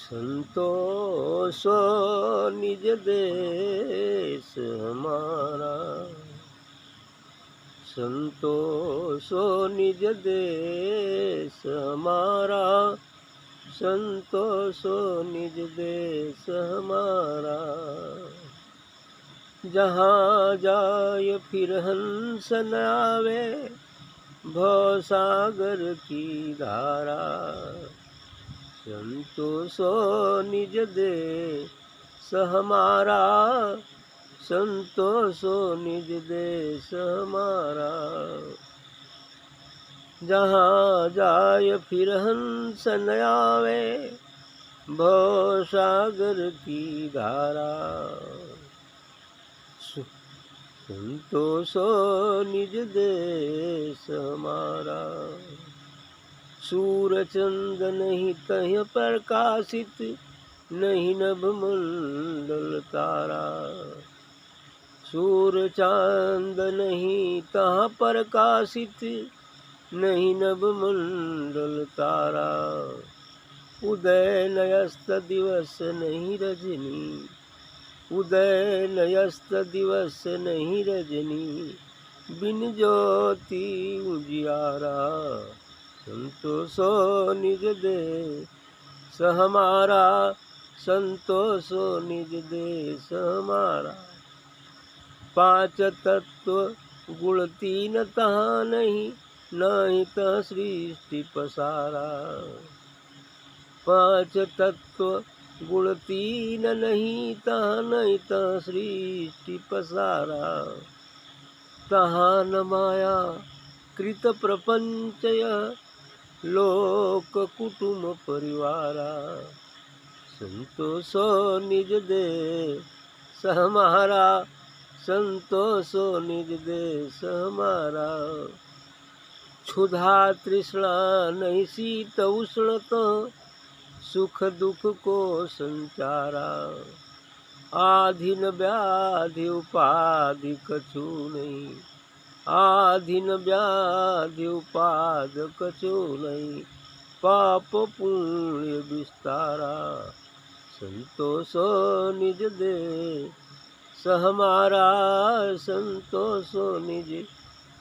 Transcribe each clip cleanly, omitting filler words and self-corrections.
संतोषो निज देश हमारा, संतोषो निज देश हमारा, संतोषो निज देश हमारा। जहाँ जाय फिर हंस न आवे, भवसागर की धारा। संतोषो निज देश हमारा, संतोषो निज देश हमारा। जहाँ जाय फिर हंस न आवे, भवसागर की धारा। संतोषो निज देश हमारा। सूर चंद नहीं तह प्रकाशित, नहीं नभ मंडल तारा। सूर चांद नहीं तहाँ प्रकाशित, नहीं नभ मंडल तारा। उदय नयस्त दिवस नहीं रजनी, उदय नयस्त दिवस नहीं रजनी, बिन ज्योति उजियारा। संतोषो निज देश हमारा, संतोषो निज देश हमारा। पांच तत्व गुण तीन तहाँ नहीं, नहीं तह सृष्टि पसारा। पांच तत्व गुण तीन नहीं तहाँ, नहीं तह सृष्टि पसारा। तहाँ न माया कृत प्रपंच यह, लोक कुटुंब परिवारा। संतोषो निज देश हमारा, संतोषो निज देश हमारा। क्षुधा तृष्णा नहीं शीत उष्ण तो, सुख दुख को संचारा। आधीन व्याधि उपाधि कछु नहीं, आधीन व्याधि उपाध कछु नहीं, पाप पुण्य विस्तारा। संतोषो निज देश हमारा, संतोषो निज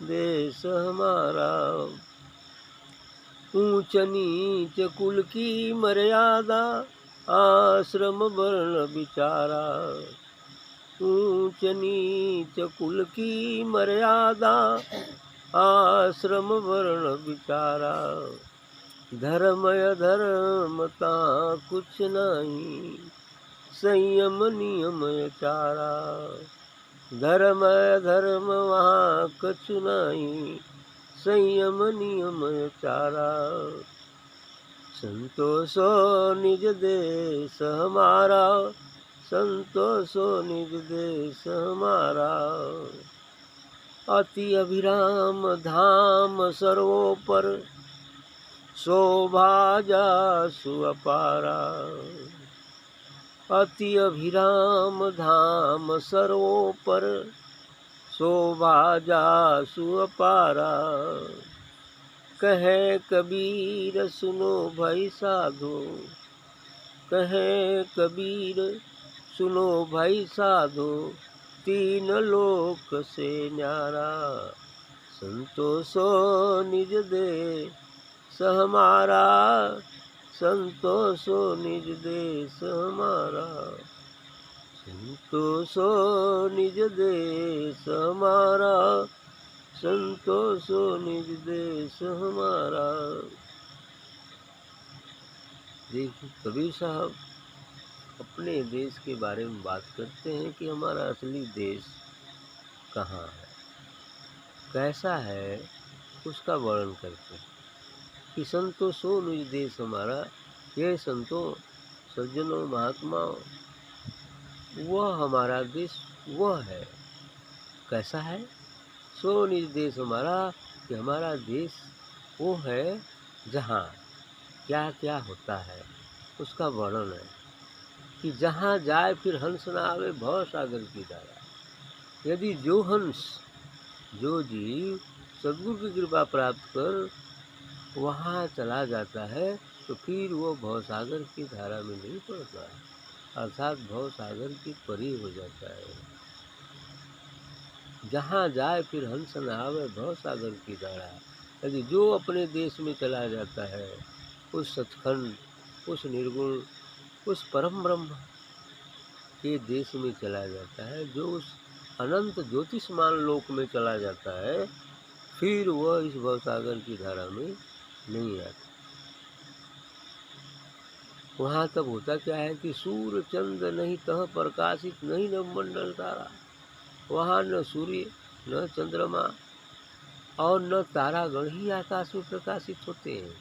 देश हमारा। ऊंच नीच कुल की मर्यादा, आश्रम वर्ण विचारा। ऊंच नीच कुल की मर्यादा, आश्रम वर्ण विचारा। धर्म अधर्मता कुछ नहीं, संयम नियम चारा। धर्म अधर्म वहाँ कछु नहीं, संयम नियम चारा। संतोषो निज देश हमारा, संतोषो निज देश हमारा। अति अभिराम धाम सर्वोपर, शोभा जासु अपारा। अति अभिराम धाम सर्वोपर, शोभा जासु अपारा। कहे कबीर सुनो भाई साधो, कहे कबीर सुनो भाई साधो, तीन लोक से न्यारा। संतोषो निज देश हमारा, संतोषो निज देश हमारा। संतोषो निज देश हमारा, संतोषो निज देश हमारा। देखिए कबीर साहब अपने देश के बारे में बात करते हैं कि हमारा असली देश कहाँ है, कैसा है, उसका वर्णन करते हैं कि संतोषो निज देश हमारा। यह संतों सज्जनों महात्माओं, वह हमारा देश वह है। कैसा है? सो निज देश हमारा, कि हमारा देश वो है जहाँ क्या क्या होता है, उसका वर्णन है कि जहाँ जाए फिर हंस न आवे, भव सागर की धारा। यदि जो हंस, जो जीव सद्गुरु की कृपा प्राप्त कर वहाँ चला जाता है, तो फिर वो भवसागर की धारा में नहीं पड़ता, अर्थात भवसागर की परी हो जाता है। जहाँ जाए फिर हंस न आवे भवसागर की धारा। यदि जो अपने देश में चला जाता है, उस सचखंड, उस निर्गुण, उस परम ब्रह्म के देश में चला जाता है, जो उस अनंत ज्योतिषमान लोक में चला जाता है, फिर वह इस भवसागर की धारा में नहीं आता। वहाँ तब होता क्या है कि सूर्य चंद्र नहीं तह प्रकाशित, नहीं नवमंडल तारा। वहाँ न सूर्य, न चंद्रमा और न तारागण ही आकाश में प्रकाशित होते हैं।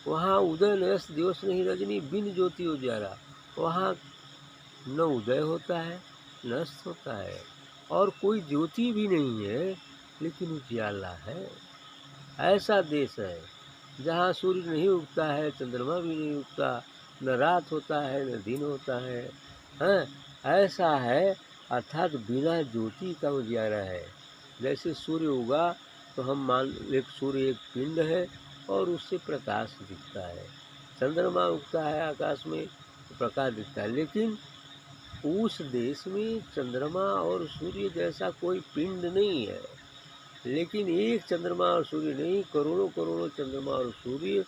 वहाँ उदय न अस्त, दिवस नहीं रजनी, बिन ज्योति उजारा। वहाँ न उदय होता है, न अस्त होता है, और कोई ज्योति भी नहीं है, लेकिन उजियाला है। ऐसा देश है जहाँ सूर्य नहीं उगता है, चंद्रमा भी नहीं उगता, न रात होता है न दिन होता है। हैं? ऐसा है, अर्थात बिना ज्योति का उजियारा है। जैसे सूर्य उगा तो हम मान, एक सूर्य एक पिंड है और उससे प्रकाश दिखता है। चंद्रमा उगता है आकाश में तो प्रकाश दिखता है, लेकिन उस देश में चंद्रमा और सूर्य जैसा कोई पिंड नहीं है। लेकिन एक चंद्रमा और सूर्य नहीं, करोड़ों करोड़ों चंद्रमा और सूर्य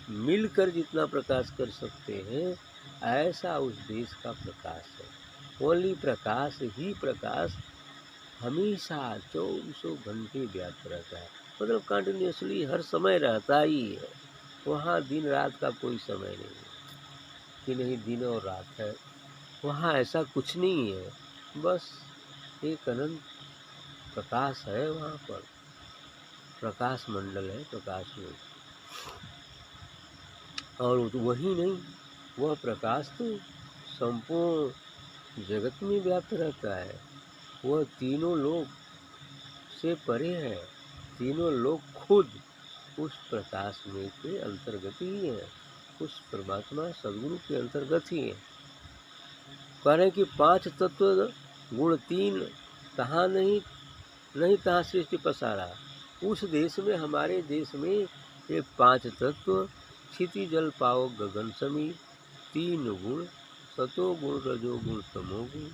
मिलकर जितना प्रकाश कर सकते हैं, ऐसा उस देश का प्रकाश है। ओनली प्रकाश ही प्रकाश हमेशा 24 घंटे व्याप्त रहता है, मतलब कंटिन्यूसली हर समय रहता ही है। वहाँ दिन रात का कोई समय नहीं है कि नहीं दिन और रात है। वहाँ ऐसा कुछ नहीं है, बस एक अनंत प्रकाश है। वहाँ पर प्रकाश मंडल है, प्रकाश में। और वही नहीं, वह प्रकाश तो संपूर्ण जगत में व्याप्त रहता है। वह तीनों लोक से परे है। तीनों लोक खुद उस प्रकाश में के अंतर्गत ही है, उस परमात्मा सद्गुरु के अंतर्गत ही है। कह रहे कि 5 तत्व गुण 3 तहाँ नहीं, नहीं तहाँ सृष्टि पसारा। उस देश में, हमारे देश में ये 5 तत्व क्षिति जल पाओ गगन समीर, 3 गुण सतो गुण रजो गुण तमो गुण,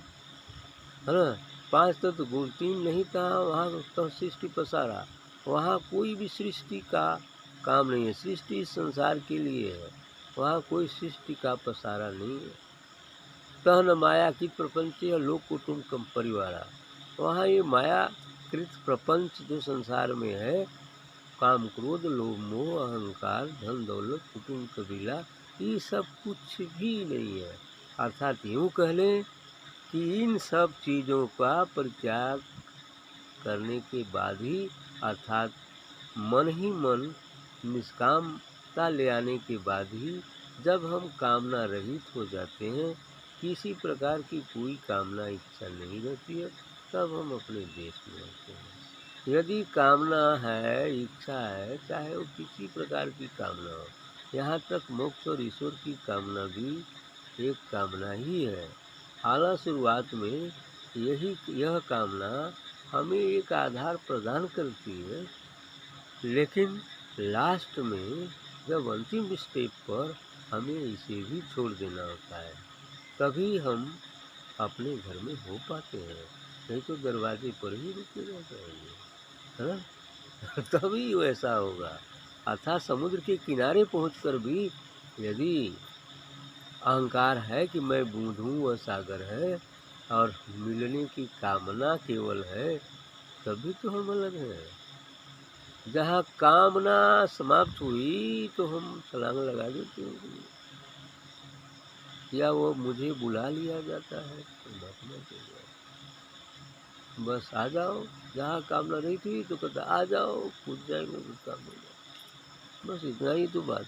है ना। 5 तत्व गुण 3 नहीं तहाँ, वहाँ तो सृष्टि पसारा। वहाँ कोई भी सृष्टि का काम नहीं है, सृष्टि इस संसार के लिए है, वहाँ कोई सृष्टि का पसारा नहीं है। तह न माया कृत प्रपंच या लोक कुटुंब कम परिवारा। वहाँ ये माया कृत प्रपंच जो संसार में है, काम क्रोध लोभ मोह अहंकार धन दौलत कुटुंब कबीला, ये सब कुछ भी नहीं है। अर्थात यूँ कह लें कि इन सब चीज़ों का परित्याग करने के बाद ही, अर्थात मन ही मन निष्कामता ले आने के बाद ही, जब हम कामना रहित हो जाते हैं, किसी प्रकार की कोई कामना इच्छा नहीं रहती है, तब हम अपने देश में होते हैं। यदि कामना है, इच्छा है, चाहे वो किसी प्रकार की कामना हो, यहाँ तक मोक्ष और ईश्वर की कामना भी एक कामना ही है। हालांकि शुरुआत में यह कामना हमें एक आधार प्रदान करती है, लेकिन लास्ट में जब अंतिम स्टेप पर हमें इसे भी छोड़ देना होता है, तभी हम अपने घर में हो पाते हैं। नहीं तो दरवाजे पर ही रुके रह जाएंगे, है ना। तभी वैसा होगा। अर्थात समुद्र के किनारे पहुंचकर भी यदि अहंकार है कि मैं बूंद हूँ, वह सागर है, और मिलने की कामना केवल है, तभी तो हम अलग हैं। जहाँ कामना समाप्त हुई तो हम छलांग लगा देते हैं, या वो मुझे बुला लिया जाता है परमात्मा के द्वारा। बस आ जाओ, जहाँ कामना नहीं थी तो कहता आ जाओ, कूद जाएंगे, कुछ काम हो जाए। बस इतना ही तो बात।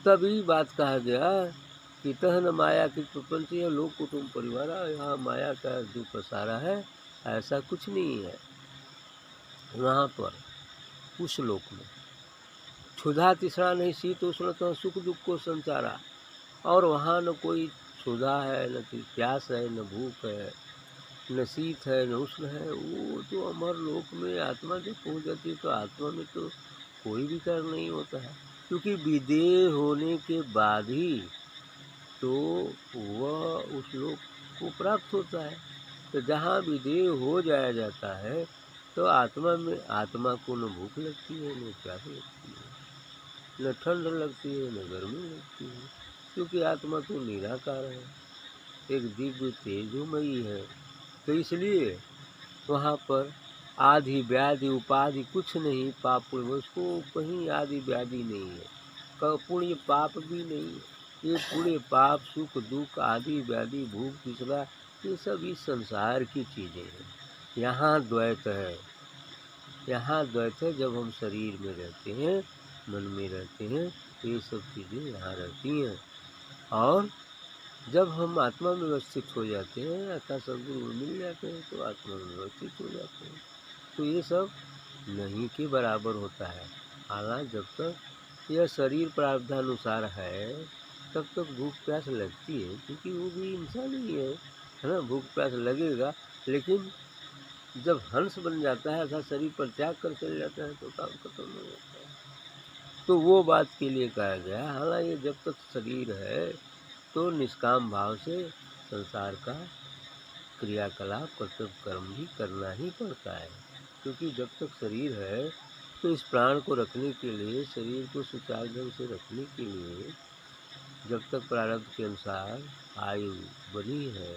तभी बात कहा गया कि तह न माया की प्रपंच है लोक कुटुंब परिवार। यहाँ माया का जो पसारा है, ऐसा कुछ नहीं है। वहाँ पर उस लोक में क्षुधा तिसरा नहीं, शीत उष्ण तो सुख दुख को संचारा। और वहाँ न कोई क्षुधा है, न प्यास है, न भूख है, न शीत है, न उष्ण है। वो तो अमर लोक में आत्मा जब पहुँच जाती है, तो आत्मा में तो कोई भी कर्म नहीं होता है। क्योंकि विदेह होने के बाद ही तो वह उस लोक को प्राप्त होता है। तो जहाँ विदेह हो जाया जाता है तो आत्मा को न भूख लगती है, न प्यास लगती है, न ठंड लगती है, न गर्मी लगती है, क्योंकि आत्मा तो निराकार है, एक दिव्य तेजोमयी है। तो इसलिए वहाँ पर आदि व्याधि उपाधि कुछ नहीं, पाप पुण्य उसको कहीं आदि व्याधि नहीं है, पुण्य पाप भी नहीं है। ये पुण्य पाप सुख दुख आदि व्याधि भूख पिछला ये सब इस संसार की चीज़ें हैं। यहाँ द्वैत है, यहाँ द्वैत है। जब हम शरीर में रहते हैं, मन में रहते हैं, तो ये सब चीज़ें यहाँ रहती हैं। और जब हम आत्मा में व्यवस्थित हो जाते हैं अर्थात सद्गुरु मिल जाते हैं तो आत्मा में व्यवस्थित हो जाते हैं, तो ये सब नहीं के बराबर होता है। हालांकि जब तक यह शरीर प्रारब्धानुसार है तब तक भूख प्यास लगती है, क्योंकि वो भी इंसान ही है ना। भूख प्यास लगेगा, लेकिन जब हंस बन जाता है अर्थात शरीर पर त्याग कर चले जाता है तो काम खत्म हो जाता है। तो वो बात के लिए कहा गया। हालांकि जब तक शरीर है तो निष्काम भाव से संसार का क्रियाकलाप कर्तव्य कर्म भी करना ही पड़ता है, क्योंकि जब तक शरीर है तो इस प्राण को रखने के लिए, शरीर को सुचारू ढंग से रखने के लिए, जब तक प्रारब्ध के अनुसार आयु बनी है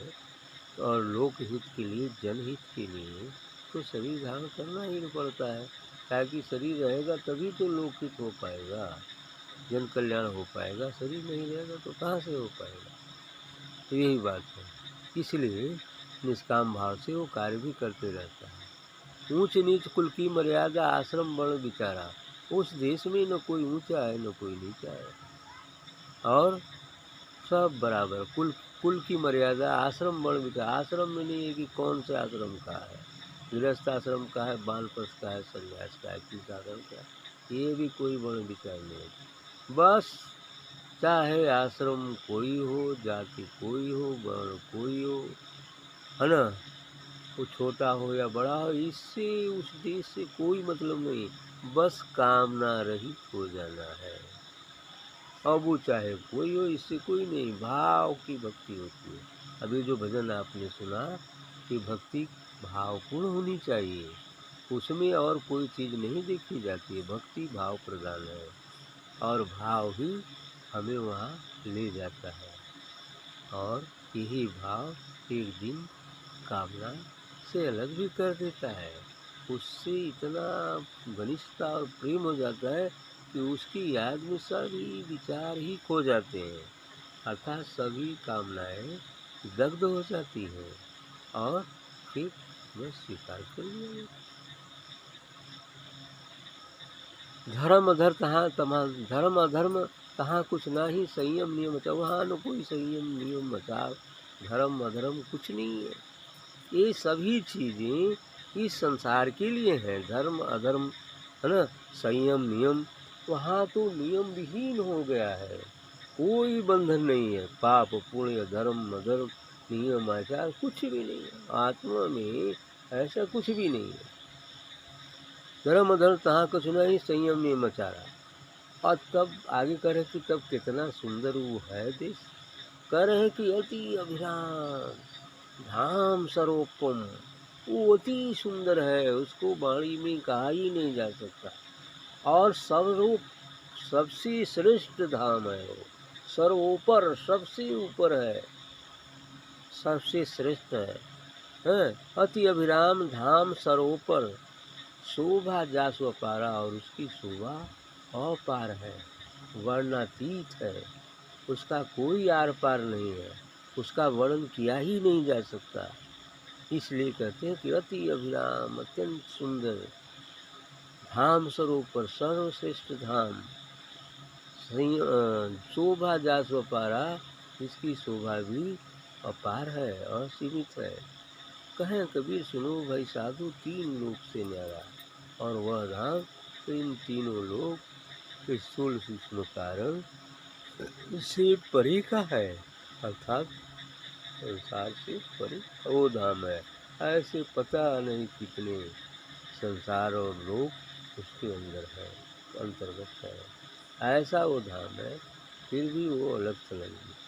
और लोक हित के लिए, जनहित के लिए, तो शरीर धारण करना ही पड़ता है। ताकि शरीर रहेगा तभी तो लोक हित हो पाएगा, जन कल्याण हो पाएगा। शरीर नहीं रहेगा तो कहाँ से हो पाएगा। तो यही बात है, इसलिए निष्काम भाव से वो कार्य भी करते रहता है। ऊंच नीच कुल की मर्यादा आश्रम वर्ण विचारा। उस देश में न कोई ऊंचा है न कोई नीचा है, और सब बराबर। कुल कुल की मर्यादा आश्रम वर्ण विचार। आश्रम में नहीं है कि कौन से आश्रम का है, गृहस्थ आश्रम का है, बानप्रस्थ का है, संन्यास का है, किस आश्रम का है, ये भी कोई वर्ण विचार नहीं है। बस चाहे आश्रम कोई हो, जाति कोई हो, वर्ण कोई हो, है ना, वो छोटा हो या बड़ा हो, इससे उस देश से कोई मतलब नहीं। बस कामना रहित हो जाना है। अब वो चाहे कोई हो, इससे कोई नहीं। भाव की भक्ति होती है। अभी जो भजन आपने सुना कि भक्ति भावपूर्ण होनी चाहिए, उसमें और कोई चीज़ नहीं देखी जाती है। भक्ति भाव प्रधान है, और भाव ही हमें वहाँ ले जाता है। और यही भाव एक दिन कामना से अलग भी कर देता है। उससे इतना घनिष्ठता और प्रेम हो जाता है कि उसकी याद में सभी विचार ही खो जाते हैं, अर्थात सभी कामनाएं दग्ध हो जाती हैं, और फिर वह स्वीकार कर लिया जाता है। धर्म अधर तहाँ तमाम, धर्म अधर्म तहाँ कुछ ना ही, संयम नियम बचाओ। वहाँ न कोई संयम नियम बचाव, धर्म अधर्म कुछ नहीं है। ये सभी चीज़ें इस संसार के लिए हैं। धर्म अधर्म, है ना, संयम नियम, वहाँ तो नियम विहीन हो गया है, कोई बंधन नहीं है। पाप पुण्य धर्म अधर्म नियम आचार कुछ भी नहीं है। आत्मा में ऐसा कुछ भी नहीं है। धर्म अधर्म तहाँ कुछ नहीं, संयम नियम आचार। और तब आगे कह रहे कि तब कितना सुंदर वो है देश। कह रहे कि अति अभिराम धाम सरोपम, वो अति सुंदर है, उसको वाणी में कहा ही नहीं जा सकता। और सर्वरूप सबसे श्रेष्ठ धाम है वो, सर्वोपर सबसे ऊपर है, सबसे श्रेष्ठ है। अति अभिराम धाम सरोपर, शोभा जासु अपारा, और उसकी शोभा अपार है, वर्णातीत है, उसका कोई आर पार नहीं है, उसका वर्णन किया ही नहीं जा सकता। इसलिए कहते हैं कि अति अभिराम अत्यंत सुंदर धाम सरोपर, सर्वश्रेष्ठ धाम, शोभा जासु अपारा, इसकी शोभा भी अपार है, असीमित है। कहें कबीर सुनो भाई साधु, तीन लोक से न्यारा, और वह धाम तो इन तीनों लोक के स्थूल सूक्ष्म कारण से परे का है, अर्थात संसार से परे वो धाम है। ऐसे पता नहीं कितने संसार और लोक उसके अंदर है, अंतर्गत है। ऐसा वो धाम है, फिर भी वो अलग थलग है।